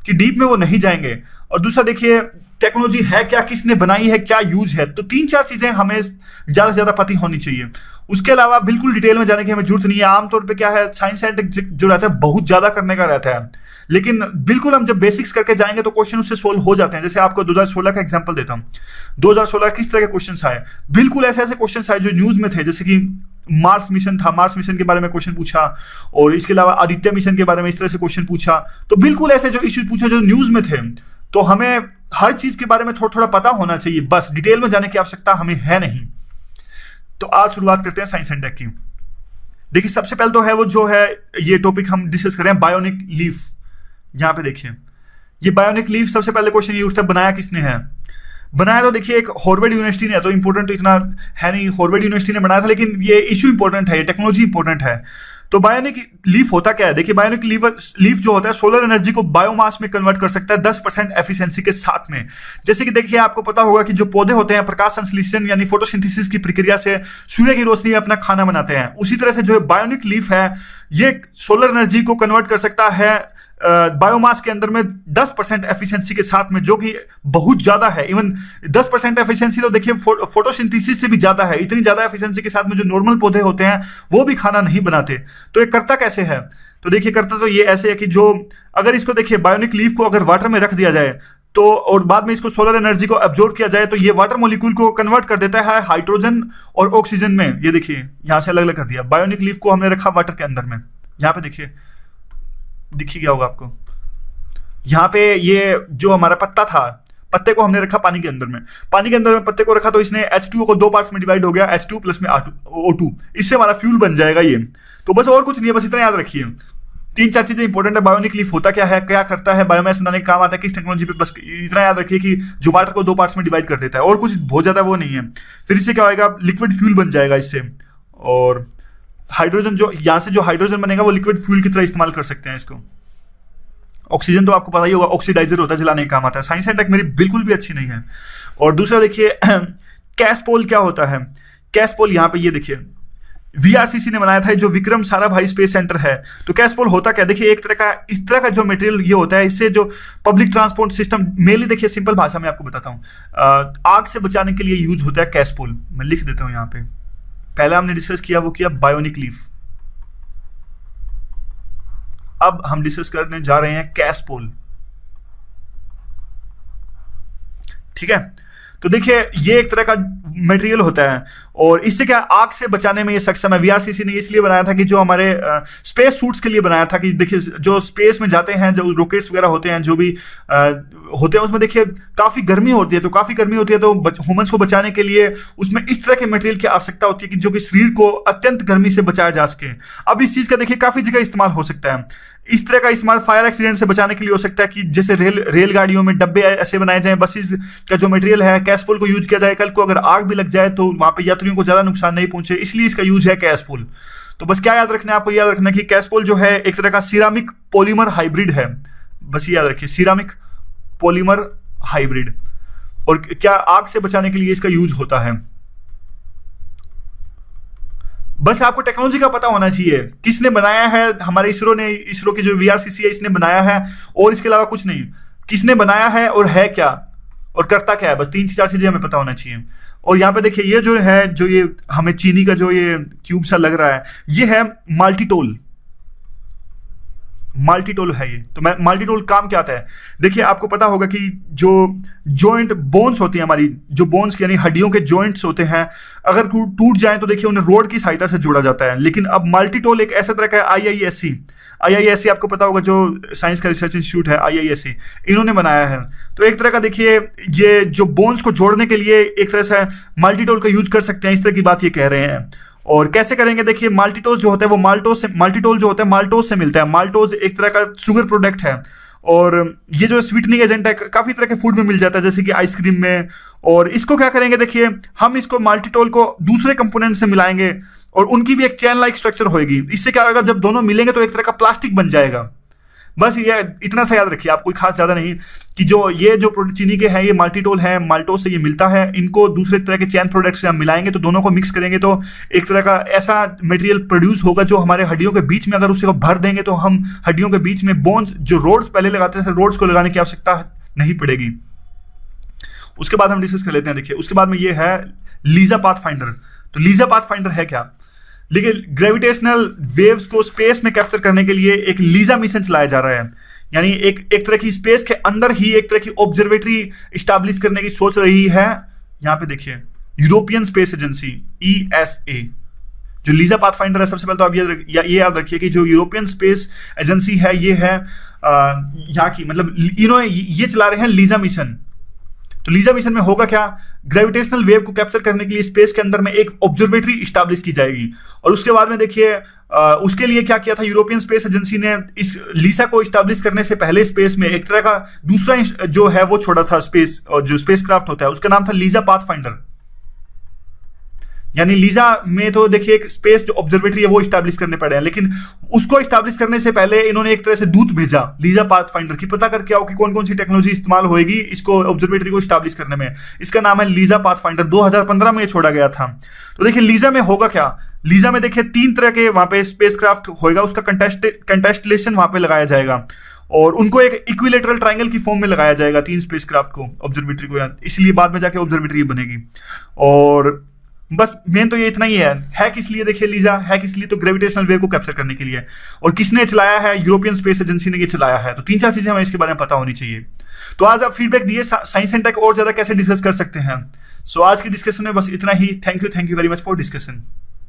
कि डीप में वो नहीं जाएंगे। और दूसरा देखिए टेक्नोलॉजी है क्या, किसने बनाई है, क्या यूज है। तो 3-4 चीजें हमें ज्यादा से ज्यादा पता होनी चाहिए। उसके अलावा बिल्कुल डिटेल में जाने की हमें जरूरत नहीं है। आमतौर पे क्या है, साइंस एंड टेक जो रहता है बहुत ज्यादा करने का रहता है, लेकिन बिल्कुल हम जब बेसिक्स करके जाएंगे तो क्वेश्चन उससे सोल्व हो जाते हैं। जैसे आपको 2016 का एग्जांपल देता हूं, 2016 किस तरह के क्वेश्चंस आए, बिल्कुल ऐसे ऐसे क्वेश्चंस आए जो न्यूज में थे, जैसे कि मार्स मिशन था, मार्स मिशन के बारे में क्वेश्चन पूछा, और इसके अलावा आदित्य मिशन के बारे में इस तरह से क्वेश्चन पूछा। तो बिल्कुल ऐसे जो इश्यूज पूछे जो न्यूज में थे, तो हमें हर चीज के बारे में थोड़ा थोड़ा पता होना चाहिए, बस डिटेल में जाने की आवश्यकता हमें है नहीं। तो आज शुरुआत करते हैं साइंस एंड टेक की। देखिए सबसे पहले तो है वो जो है ये टॉपिक हम डिस्कस कर रहे हैं, बायोनिक लीफ। यहां पे देखिए ये बायोनिक लीफ, सबसे पहले क्वेश्चन ये उठता है बनाया किसने है। बनाया तो देखिए एक हार्वर्ड यूनिवर्सिटी ने, तो इंपॉर्टेंट तो इतना है नहीं, हार्वर्ड यूनिवर्सिटी ने बनाया था, लेकिन ये इशू इंपॉर्टेंट है, ये टेक्नोलॉजी इंपॉर्टेंट है। तो बायोनिक लीफ होता क्या है, देखिए बायोनिक लीफ जो होता है सोलर एनर्जी को बायोमास में कन्वर्ट कर सकता है 10% एफिशिएंसी के साथ में। जैसे कि देखिए आपको पता होगा कि जो पौधे होते हैं प्रकाश संश्लेषण यानी फोटोसिंथेसिस की प्रक्रिया से सूर्य की रोशनी में अपना खाना बनाते हैं, उसी तरह से जो बायोनिक लीफ है ये सोलर एनर्जी को कन्वर्ट कर सकता है बायोमास के अंदर में 10% एफिशिएंसी के साथ में, जो कि बहुत ज्यादा है। इवन 10% एफिशिएंसी तो देखिए फोटोसिंथेसिस से भी ज्यादा है, इतनी ज्यादा एफिशिएंसी के साथ में जो नॉर्मल पौधे होते हैं वो भी खाना नहीं बनाते। तो ये करता कैसे है, तो देखिए करता तो ये ऐसे है कि जो अगर इसको देखिए बायोनिक लीफ को अगर वाटर में रख दिया जाए तो, और बाद में इसको सोलर एनर्जी को एब्जॉर्ब किया जाए, तो ये वाटर मॉलिक्यूल को कन्वर्ट कर देता है हाइड्रोजन और ऑक्सीजन में। ये देखिए यहां से अलग अलग कर दिया, बायोनिक लीफ को हमने रखा वाटर के अंदर में। यहाँ पे देखिए दिख ही गया होगा आपको, यहाँ पे ये जो हमारा पत्ता था, पत्ते को हमने रखा पानी के अंदर में, पानी के अंदर में पत्ते को रखा तो इसने H2O को 2 पार्ट्स में डिवाइड हो गया, H2 प्लस में O2, इससे हमारा फ्यूल बन जाएगा ये। तो बस और कुछ नहीं है, बस इतना याद रखिए। 3-4 चीजें इंपॉर्टेंट है। बायोनिक लीफ होता क्या है, क्या करता है, बायोमास बनाने का काम आता है, किस टेक्नोलॉजी पे, बस इतना याद रखिए कि जो वाटर को 2 पार्ट्स में डिवाइड कर देता है, और कुछ बहुत ज्यादा वो नहीं है। फिर इससे क्या होगा, लिक्विड फ्यूल बन जाएगा इससे, और हाइड्रोजन जो यहाँ से जो हाइड्रोजन बनेगा वो लिक्विड फ्यूल की तरह इस्तेमाल कर सकते हैं इसको। ऑक्सीजन तो आपको पता ही होगा ऑक्सीडाइजर होता है, जलाने का काम आता है। साइंस एंड टेक मेरी बिल्कुल भी अच्छी नहीं है। और दूसरा देखिए कैसपोल क्या होता है, कैसपोल यहाँ पे ये देखिए वीआरसीसी ने बनाया था, जो विक्रम साराभाई स्पेस सेंटर है। तो कैसपोल होता क्या, देखिए एक तरह का इस तरह का जो मटेरियल ये होता है, इससे जो पब्लिक ट्रांसपोर्ट सिस्टम, मेनली देखिए सिंपल भाषा में आपको बताता हूँ, आग से बचाने के लिए यूज होता है कैसपोल। मैं लिख देता हूँ यहाँ पे, पहला हमने डिस्कस किया वो किया बायोनिक लीफ, अब हम डिस्कस करने जा रहे हैं कैसपोल। ठीक है, तो देखिए ये एक तरह का मटेरियल होता है, और इससे क्या आग से बचाने में ये सक्षम है। वीआरसीसी ने इसलिए बनाया था कि जो हमारे स्पेस सूट्स के लिए बनाया था, कि देखिए जो स्पेस में जाते हैं, जो रॉकेट्स वगैरह होते हैं, जो भी होते हैं, उसमें देखिए काफी गर्मी होती है, तो काफी गर्मी होती है तो ह्यूमंस को बचाने के लिए उसमें इस तरह के मटेरियल की आवश्यकता होती है कि जो कि शरीर को अत्यंत गर्मी से बचाया जा सके। अब इस चीज का देखिए काफी जगह इस्तेमाल हो सकता है। इस तरह का इस्तेमाल फायर एक्सीडेंट से बचाने के लिए हो सकता है, कि जैसे रेलगाड़ियों में डब्बे ऐसे बनाए जाएं, बसेस का जो मटेरियल है कैसपोल को यूज किया जाए, कल को अगर आग भी लग जाए तो वहां पे यात्रियों को ज्यादा नुकसान नहीं पहुंचे, इसलिए इसका यूज है कैसपोल। तो बस क्या याद रखना है आपको, याद रखना है कि कैसपोल जो है एक तरह का सिरामिक पॉलीमर हाइब्रिड है, बस याद रखिए सिरामिक पॉलीमर हाइब्रिड, और क्या आग से बचाने के लिए इसका यूज होता है। बस आपको टेक्नोलॉजी का पता होना चाहिए, किसने बनाया है, हमारे इसरो ने, इसरो की जो वीआरसीसी है इसने बनाया है, और इसके अलावा कुछ नहीं, किसने बनाया है और है क्या और करता क्या है, बस 3-4 चीजें हमें पता होना चाहिए। और यहाँ पे देखिए ये जो है, जो ये हमें चीनी का जो ये क्यूब सा लग रहा है, ये है माल्टीटोल, माल्टीटोल है ये। तो माल्टीटोल काम क्या आता है, देखिए आपको पता होगा कि जो जॉइंट बोन्स होती हैं, हमारी जो बोन्स यानी हड्डियों के जॉइंट्स होते हैं, अगर टूट जाएं तो देखिए उन्हें रोड की सहायता से जोड़ा जाता है। लेकिन अब माल्टीटोल एक ऐसा तरह का आईआईएससी आपको पता होगा, जो साइंस का रिसर्च इंस्टीट्यूट है आईआईएससी, इन्होंने बनाया है। तो एक तरह का देखिए ये जो बोन्स को जोड़ने के लिए एक तरह से माल्टीटोल का यूज कर सकते हैं, इस तरह की बात ये कह रहे हैं। और कैसे करेंगे, देखिए माल्टीटोल जो होता है वो माल्टीटोल जो होता है माल्टोज से मिलता है। माल्टोज एक तरह का शुगर प्रोडक्ट है, और ये जो स्वीटनिंग एजेंट है काफी तरह के फूड में मिल जाता है, जैसे कि आइसक्रीम में। और इसको क्या करेंगे, देखिए हम इसको माल्टीटोल को दूसरे कंपोनेंट से मिलाएंगे, और उनकी भी एक चैन लाइक स्ट्रक्चर होगी। इससे क्या होगा, जब दोनों मिलेंगे तो एक तरह का प्लास्टिक बन जाएगा। बस ये इतना सा याद रखिए आप, कोई खास ज्यादा नहीं, कि जो ये जो चीनी के हैं ये माल्टीटोल है, माल्टोज से ये मिलता है, इनको दूसरे तरह के चैन प्रोडक्ट से हम मिलाएंगे, तो दोनों को मिक्स करेंगे तो एक तरह का ऐसा मटेरियल प्रोड्यूस होगा जो हमारे हड्डियों के बीच में, अगर उसे भर देंगे तो हम हड्डियों के बीच में बोन्स, जो रोड्स पहले लगाते थे, रोड्स को लगाने की आवश्यकता नहीं पड़ेगी। उसके बाद हम डिस्कस कर लेते हैं, देखिए उसके बाद में ये है लीजा पाथफाइंडर। तो लीजा पाथफाइंडर है क्या, देखिए ग्रेविटेशनल वेव्स को स्पेस में कैप्चर करने के लिए एक लीजा मिशन चलाया जा रहा है। यानी एक तरह की स्पेस के अंदर ही एक तरह की ऑब्जर्वेटरी इस्टेब्लिश करने की सोच रही है। यहां पे देखिए यूरोपियन स्पेस एजेंसी ESA, जो लीजा पाथफाइंडर है। सबसे पहले तो आप ये याद रखिए कि जो यूरोपियन स्पेस एजेंसी है ये है यहाँ की, मतलब इन्होंने ये चला रहे हैं लीजा मिशन। तो लीजा मिशन में होगा क्या, ग्रेविटेशनल वेव को कैप्चर करने के लिए स्पेस के अंदर में एक ऑब्जर्वेटरी इस्टेब्लिश की जाएगी। और उसके बाद में देखिए उसके लिए क्या किया था यूरोपियन स्पेस एजेंसी ने, इस लीसा को इस्टेब्लिश करने से पहले स्पेस में एक तरह का दूसरा जो है वो छोड़ा था स्पेस, और जो स्पेसक्राफ्ट होता है उसका नाम था लीजा पाथफाइंडर। यानी लीजा में तो देखिए एक स्पेस जो ऑब्जर्वेटरी है वो इस्टेब्लिश करने पड़े हैं, लेकिन उसको इस्टेब्लिश करने से पहले इन्होंने एक तरह से दूत भेजा लीजा पाथफाइंडर की, पता करके आओ कि कौन कौन सी टेक्नोलॉजी इस्तेमाल होगी इसको ऑब्जर्वेटरी को इस्टेब्लिश करने में। इसका नाम है लीजा पाथफाइंडर। 2015 में ये छोड़ा गया था। तो देखिए लीजा में होगा क्या, लीजा में देखिए 3 तरह के वहां पे स्पेसक्राफ्ट होगा, उसका कंटेस्टेशन वहां पे लगाया जाएगा और उनको एक इक्विलेटरल ट्रायंगल की फॉर्म में लगाया जाएगा 3 स्पेसक्राफ्ट को, ऑब्जर्वेटरी को, इसलिए बाद में जाके ऑब्जर्वेटरी बनेगी। और बस मेन तो ये इतना ही है किस लिए, देखिए लीजा है किस लिए, तो ग्रेविटेशनल वेव को कैप्चर करने के लिए। और किसने चलाया है, यूरोपियन स्पेस एजेंसी ने ये चलाया है। तो 3-4 चीजें हमें इसके बारे में पता होनी चाहिए। तो आज आप फीडबैक दिए साइंस एंड टेक और ज्यादा कैसे डिस्कस कर सकते हैं। सो आज की डिस्कशन में बस इतना ही। Thank you very much for discussion.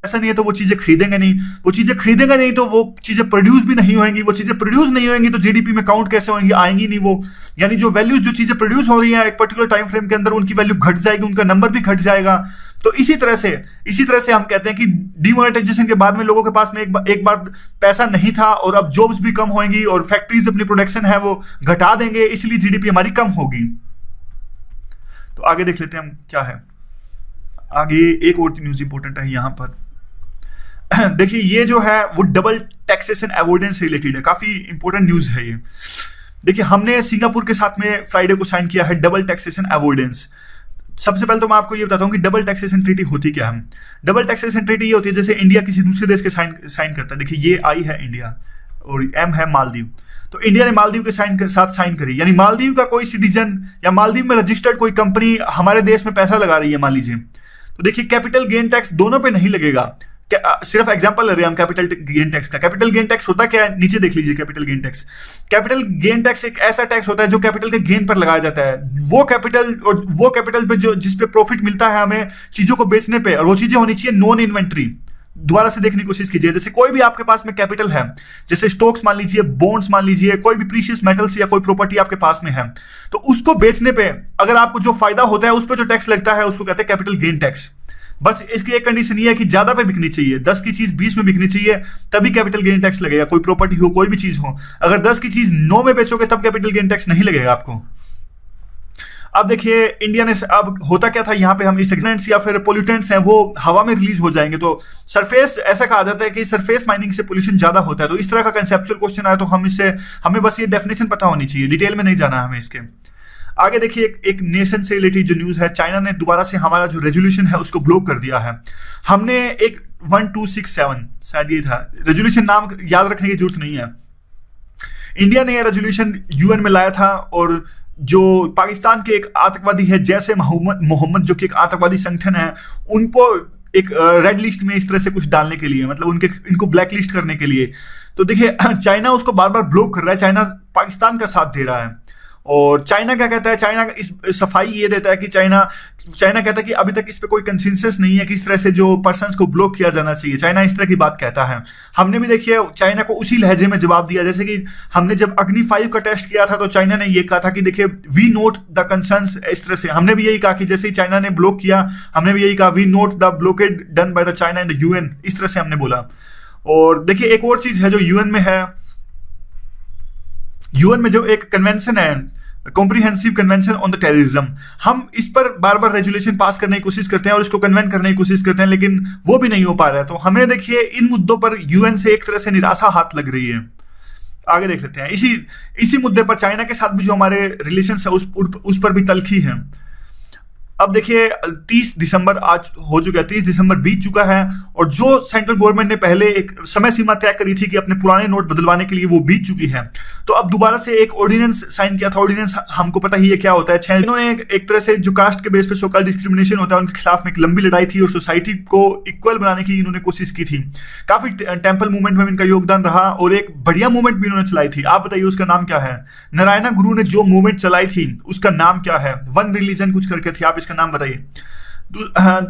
ऐसा नहीं है तो वो चीजें खरीदेंगे नहीं, वो चीजें खरीदेंगे नहीं तो वो चीजें प्रोड्यूस भी नहीं होंगी, वो चीजें प्रोड्यूस नहीं होंगी तो जीडीपी में काउंट कैसे होंगी, आएंगी नहीं वो। यानी जो वैल्यूज, जो चीजें प्रोड्यूस हो रही है एक पर्टिकुलर टाइम फ्रेम के अंदर, उनकी वैल्यू घट जाएगी, उनका नंबर भी घट जाएगा। तो इसी तरह से हम कहते हैं कि डिमोनेटाइजेशन के बाद में लोगों के पास में एक बार पैसा नहीं था और अब जॉब्स भी कम होंगी और फैक्ट्रीज अपनी प्रोडक्शन है वो घटा देंगे, इसलिए जीडीपी हमारी कम होगी। तो आगे देख लेते हैं हम क्या है आगे। एक और न्यूज इंपॉर्टेंट है यहां पर। देखिए ये जो है वो डबल टैक्सेशन अवॉइडेंस से रिलेटेड है, काफी इंपॉर्टेंट न्यूज है ये। देखिए हमने सिंगापुर के साथ में फ्राइडे को साइन किया है डबल टैक्सेशन अवॉइडेंस। सबसे पहले तो मैं आपको ये बताता हूँ कि डबल टैक्सेशन ट्रीटी होती क्या है। डबल टैक्सेशन ट्रीटी ये होती है जैसे इंडिया किसी दूसरे देश के साइन करता है। देखिए ये आई है इंडिया और एम है मालदीव। तो इंडिया ने मालदीव के साथ साइन करी, यानी मालदीव का कोई सिटीजन या मालदीव में रजिस्टर्ड कोई कंपनी हमारे देश में पैसा लगा रही है मान लीजिए, तो देखिए कैपिटल गेन टैक्स दोनों पे नहीं लगेगा। सिर्फ एग्जांपल ले रहे हैं हम कैपिटल गेन टैक्स का। कैपिटल गेन टैक्स होता क्या है, नीचे देख लीजिए। Capital gain tax, capital gain tax एक ऐसा टैक्स होता है जो कैपिटल के गेन पर लगाया जाता है। वो कैपिटल पे जो जिस पे प्रॉफिट मिलता है हमें चीजों को बेचने पे, और वो चीजें होनी चाहिए नॉन इन्वेंट्री। दोबारा से देखने की कोशिश कीजिए, जैसे कोई भी आपके पास में कैपिटल है, जैसे स्टॉक्स मान लीजिए, बॉन्ड्स मान लीजिए, कोई भी प्रीशियस मेटल्स या कोई प्रॉपर्टी आपके पास में है, तो उसको बेचने पे अगर आपको जो फायदा होता है उस पर जो टैक्स लगता है उसको कहते हैं कैपिटल गेन टैक्स। बस इसकी एक कंडीशन ये है कि ज्यादा पे बिकनी चाहिए, 10 की चीज 20 में बिकनी चाहिए, तभी कैपिटल गेन टैक्स लगेगा। कोई प्रॉपर्टी हो, कोई भी चीज हो, अगर 10 की चीज 9 में बेचोगे तब कैपिटल गेन टैक्स नहीं लगेगा आपको। अब देखिए इंडिया ने, अब होता क्या था यहाँ पे, हम इस एक्सीडेंट्स या फिर पोल्यूटेंट्स हैं वो हवा में रिलीज हो जाएंगे। तो सरफेस, ऐसा कहा जाता है कि सरफेस माइनिंग से पोल्यूशन ज्यादा होता है। तो इस तरह का कंसेप्चुअल क्वेश्चन आया तो हमें बस ये डेफिनेशन पता होनी चाहिए, डिटेल में नहीं जाना है हमें इसके आगे। देखिए एक नेशन से रिलेटेड जो न्यूज है, चाइना ने दोबारा से हमारा जो रेजोल्यूशन है उसको ब्लॉक कर दिया है। हमने एक 1267 शायद ये था रेजोल्यूशन, नाम याद रखने की जरूरत नहीं है। इंडिया ने यह रेजोल्यूशन यूएन में लाया था और जो पाकिस्तान के एक आतंकवादी है जैसे मोहम्मद, जो कि एक आतंकवादी संगठन है, उनको एक रेड लिस्ट में इस तरह से कुछ डालने के लिए, मतलब इनको ब्लैक लिस्ट करने के लिए। तो देखिए चाइना उसको बार बार ब्लॉक कर रहा है, चाइना पाकिस्तान का साथ दे रहा है। और चाइना क्या कहता है, चाइना इस सफाई ये देता है कि चाइना कहता है कि अभी तक इस पे कोई कंसेंसस नहीं है किस तरह से जो पर्सन्स को ब्लॉक किया जाना चाहिए। चाइना इस तरह की बात कहता है। हमने भी देखिए चाइना को उसी लहजे में जवाब दिया, जैसे कि हमने जब अग्नि 5 का टेस्ट किया था तो चाइना ने ये कहा था कि देखिए वी नोट द कंसर्न्स। इस तरह से हमने भी यही कहा कि जैसे ही चाइना ने ब्लॉक किया, हमने भी यही कहा we note the blockade done by the China in the UN, इस तरह से हमने बोला। और देखिए एक और चीज है जो यूएन में है, यूएन में जो एक कन्वेंशन है, comprehensive convention on the terrorism, हम इस पर बार बार रेजोल्यूशन पास करने की कोशिश करते हैं और इसको कन्वेंट करने की कोशिश करते हैं, लेकिन वो भी नहीं हो पा रहा है। तो हमें देखिए इन मुद्दों पर यूएन से एक तरह से निराशा हाथ लग रही है। आगे देख लेते हैं। इसी मुद्दे पर चाइना के साथ भी जो हमारे रिलेशन है उस पर भी तलखी है। अब देखिए 30 दिसंबर आज हो चुका है, 30 दिसंबर बीत चुका है और जो सेंट्रल गवर्नमेंट ने पहले एक समय सीमा तय करी थी कि अपने पुराने नोट बदलवाने के लिए वो बीत चुकी है। तो अब दोबारा से एक ऑर्डिनेंस साइन किया था। ऑर्डिनेंस हमको पता ही है क्या होता है। इन्होंने एक तरह से जो कास्ट के बेस पे सोकल डिस्क्रिमिनेशन होता है उनके खिलाफ में एक लंबी लड़ाई थी और सोसाइटी को इक्वल बनाने की इन्होंने कोशिश की थी। काफी टेम्पल मूवमेंट में इनका योगदान रहा और एक बढ़िया मूवमेंट भी इन्होंने चलाई थी। आप बताइए उसका नाम क्या है? नारायणा गुरु ने जो मूवमेंट चलाई थी उसका नाम क्या है? वन रिलीजन कुछ करके थी, आप इसका नाम बताइए।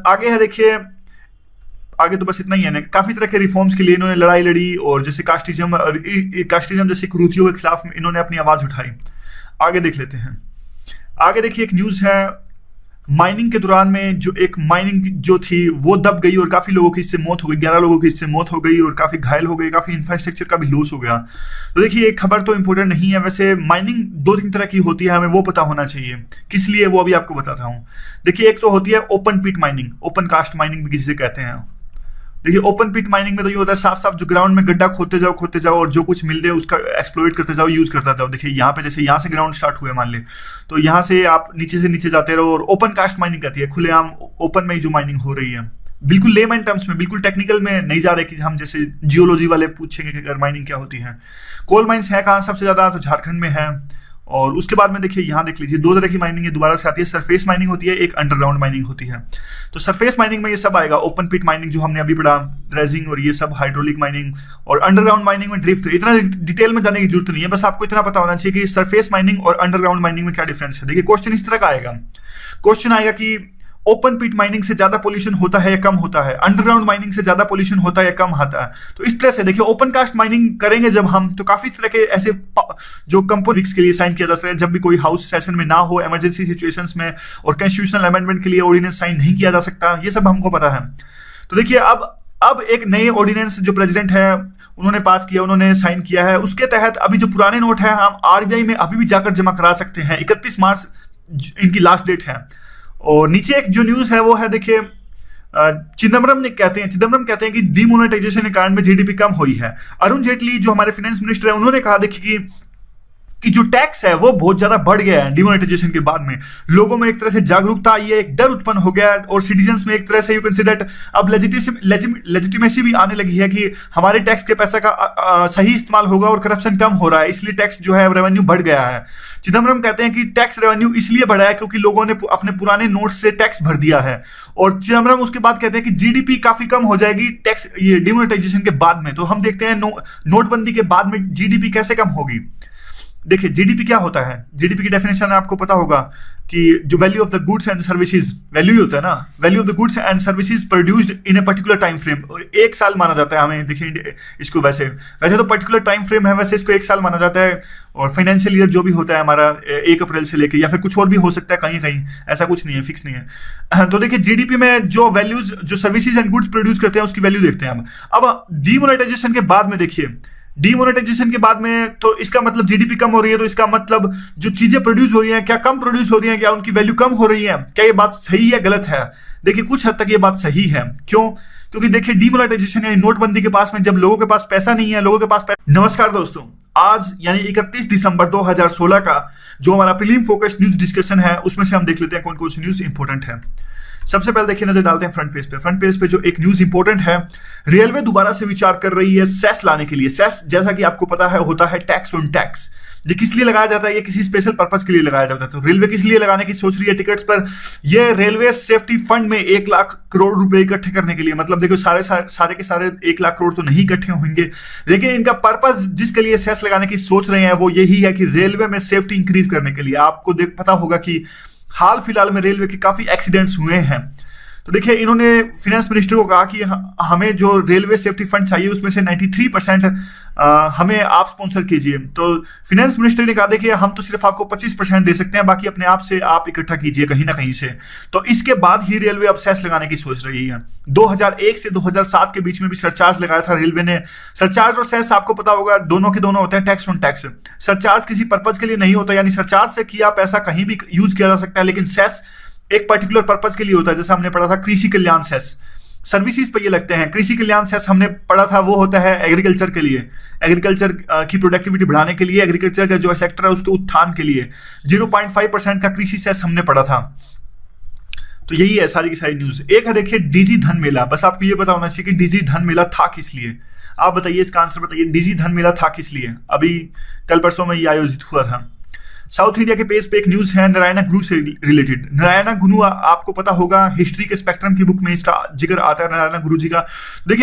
आगे है, देखिए आगे तो बस इतना ही है ना। काफी तरह के रिफॉर्म्स के लिए इन्होंने लड़ाई लड़ी और जैसे कास्टिज्म जैसे कुरीतियों के खिलाफ इन्होंने अपनी आवाज उठाई। आगे देख लेते हैं। आगे देखिए एक न्यूज है, माइनिंग के दौरान में जो एक माइनिंग जो थी वो दब गई और काफी लोगों की इससे मौत हो गई। 11 लोगों की इससे मौत हो गई और काफी घायल हो गए, काफी इंफ्रास्ट्रक्चर का भी लॉस हो गया। तो देखिए एक खबर तो इंपॉर्टेंट नहीं है। वैसे माइनिंग 2-3 तरह की होती है, हमें वो पता होना चाहिए किस लिए, वो अभी आपको बताता हूँ। देखिए एक तो होती है ओपन पिट माइनिंग, ओपन कास्ट माइनिंग भी किसी से कहते हैं। देखिए ओपन पिट माइनिंग में तो ये होता है साफ साफ जो ग्राउंड में गड्ढा खोदते जाओ और जो कुछ मिल जाए उसका एक्सप्लॉइट करते जाओ, यूज करते जाओ। देखिए यहाँ पे जैसे यहाँ से ग्राउंड स्टार्ट हुआ मान ले, तो यहाँ से आप नीचे से नीचे जाते रहो और ओपन कास्ट माइनिंग कहती है, खुलेआम ओपन में ही जो माइनिंग हो रही है। बिल्कुल लेमन टर्म्स में, बिल्कुल टेक्निकल में नहीं जा रहे कि हम जैसे जियोलॉजी वाले पूछेंगे कि अगर माइनिंग क्या होती है। कोल माइंस है कहाँ सबसे ज्यादा? तो झारखंड में है। और उसके बाद में देखिए यहाँ देख लीजिए 2 तरह की माइनिंग है दोबारा से आती है। सरफेस माइनिंग होती है, एक अंडरग्राउंड माइनिंग होती है। तो सरफेस माइनिंग में ये सब आएगा, ओपन पिट माइनिंग जो हमने अभी पढ़ा, ड्रेजिंग और ये सब, हाइड्रोलिक माइनिंग, और अंडरग्राउंड माइनिंग में ड्रिफ्ट। इतना डिटेल में जाने की जरूरत नहीं है, बस आपको इतना पता होना चाहिए कि सरफेस माइनिंग और अंडरग्राउंड माइनिंग में क्या डिफरेंस है। देखिए क्वेश्चन इस तरह का आएगा, क्वेश्चन आएगा कि ओपन पिट माइनिंग से ज्यादा पोल्यूशन होता है या कम होता है, अंडरग्राउंड माइनिंग से ज्यादा पोल्यूशन होता है या कम आता है। तो इस तरह से देखिए ओपन कास्ट माइनिंग करेंगे जब हम, तो काफी तरह के ऐसे जो कंपोजिट्स के लिए साइन किया जा सकता है जब भी कोई हाउस सेशन में ना हो, इमरजेंसी सिचुएशंस में, और कॉन्स्टिट्यूशनल अमेंडमेंट के लिए ऑर्डिनेंस साइन नहीं किया जा सकता, ये सब हमको पता है। तो देखिए अब एक नए ऑर्डिनेंस जो प्रेसिडेंट है उन्होंने पास किया, उन्होंने साइन किया है, उसके तहत अभी जो पुराने नोट है हम आरबीआई में अभी भी जाकर जमा करा सकते हैं। 31 मार्च इनकी लास्ट डेट है। और नीचे एक जो न्यूज है वो है, देखिए चिदम्बरम कहते हैं कि डीमोनेटाइजेशन के कारण में जीडीपी कम हुई है। अरुण जेटली जो हमारे फाइनेंस मिनिस्टर है उन्होंने कहा देखिए कि जो टैक्स है वो बहुत ज्यादा बढ़ गया है डिमोनेटाइजेशन के बाद में। लोगों में एक तरह से जागरूकता आई है, एक डर उत्पन्न हो गया है और सिटीजन्स में एक तरह से यू कैन से दैट अब लेजिटिमेसी भी आने लगी है कि हमारे टैक्स के पैसा का सही इस्तेमाल होगा और करप्शन कम हो रहा है, इसलिए टैक्स जो है रेवेन्यू बढ़ गया है। चिदम्बरम कहते हैं कि टैक्स रेवेन्यू इसलिए बढ़ा है क्योंकि लोगों ने अपने पुराने नोट से टैक्स भर दिया है। और चिदम्बरम उसके बाद कहते हैं कि जीडीपी काफी कम हो जाएगी टैक्स ये डिमोनेटाइजेशन के बाद में। तो हम देखते हैं नोटबंदी के बाद में जीडीपी कैसे कम होगी। देखिए जीडीपी क्या होता है, जीडीपी की डेफिनेशन आपको पता होगा कि जो value of the goods and services, value ही होता है ना, value of the goods and services produced in a particular time frame. और 1 साल माना जाता है हमें, देखिए इसको वैसे तो पर्टिकुलर टाइम फ्रेम है, वैसे इसको 1 साल माना जाता है। और फाइनेंशियल ईयर जो भी होता है हमारा 1 अप्रैल से लेकर, या फिर कुछ और भी हो सकता है, कहीं कहीं ऐसा कुछ नहीं है, फिक्स नहीं है। तो देखिए जीडीपी में जो वैल्यूज जो सर्विसेज एंड गुड्स प्रोड्यूस करते हैं उसकी वैल्यू देखते हैं। अब डीमोनेटाइजेशन के बाद में देखिए, डीमोनेटाइजेशन के बाद में तो इसका मतलब जीडीपी कम हो रही है, तो इसका मतलब जो चीजें प्रोड्यूस हो रही हैं क्या कम प्रोड्यूस हो रही हैं, क्या उनकी वैल्यू कम हो रही है? क्या ये बात सही है गलत है? देखिए कुछ हद तक ये बात सही है। क्यों? क्योंकि देखिए डीमोनेटाइजेशन यानी नोटबंदी के पास में जब लोगों के पास पैसा नहीं है, लोगों के पास नमस्कार दोस्तों, आज यानी 31 दिसंबर 2016 का जो हमारा प्रीलिम फोकस न्यूज डिस्कशन है उसमें से हम देख लेते हैं कौन कौन सी न्यूज इंपॉर्टेंट है। सबसे पहले देखिए नजर डालते हैं फ्रंट पेज पे। फ्रंट पेज पे जो एक न्यूज इंपॉर्टेंट है, रेलवे दोबारा से विचार कर रही है सेस लाने के लिए। सेस जैसा कि आपको पता है होता है टैक्स ऑन टैक्स। ये किस लिए लगाया जाता है? ये किसी स्पेशल पर्पस के लिए लगाया जाता है। तो रेलवे किस लिए लगाने की सोच रही है टिकट्स पर? ये रेलवे सेफ्टी फंड में 1 लाख करोड़ रुपए इकट्ठे करने के लिए। मतलब देखो सारे के सारे 1 लाख करोड़ तो नहीं इकट्ठे होंगे, लेकिन इनका पर्पस जिसके लिए सेस लगाने की सोच रहे हैं वो यही है कि रेलवे में सेफ्टी इंक्रीज करने के लिए। आपको पता होगा कि हाल फिलहाल में रेलवे के काफी एक्सीडेंट्स हुए हैं। तो देखिए इन्होंने फाइनेंस मिनिस्टर को कहा कि हमें जो रेलवे सेफ्टी फंड चाहिए उसमें से 93% हमें आप स्पॉन्सर कीजिए। तो फाइनेंस मिनिस्टर ने कहा देखिए हम तो सिर्फ आपको 25% दे सकते हैं, बाकी अपने आप से आप इकट्ठा कीजिए कहीं ना कहीं से। तो इसके बाद ही रेलवे अब सेस लगाने की सोच रही है। 2001 से 2007 के बीच में भी सरचार्ज लगाया था रेलवे ने। सरचार्ज और सेस आपको पता होगा दोनों के दोनों होते हैं टैक्स ऑन टैक्स। सरचार्ज किसी पर्पज के लिए नहीं होता, यानी सरचार्ज से किया पैसा कहीं भी यूज किया जा सकता है, लेकिन सेस एक पर्टिकुलर पर्पस के लिए होता है। जैसे हमने पढ़ा था कृषि कल्याण सेस, सर्विसेज पे ये लगते हैं। कृषि कल्याण सेस हमने पढ़ा था वो होता है एग्रीकल्चर के लिए, एग्रीकल्चर की प्रोडक्टिविटी बढ़ाने के लिए, एग्रीकल्चर का जो सेक्टर है उसके उत्थान के लिए। 0.5% का कृषि सेस हमने पढ़ा था। तो यही है सारी की सारी न्यूज। एक है देखिए डिजी धन मेला, बस आपको ये पता होना चाहिए कि डिजी धन मेला था किस लिए। आप बताइए, इसका आंसर बताइए, डिजी धन मेला था किस लिए। अभी कल परसों में ये आयोजित हुआ था। साउथ इंडिया के पेज पे एक न्यूज है नारायण गुरु से रिलेटेड। नारायण गुरु आपको पता होगा, हिस्ट्री के स्पेक्ट्रम की बुक में इसका जिक्र आता है नारायण गुरु जी का। देखिए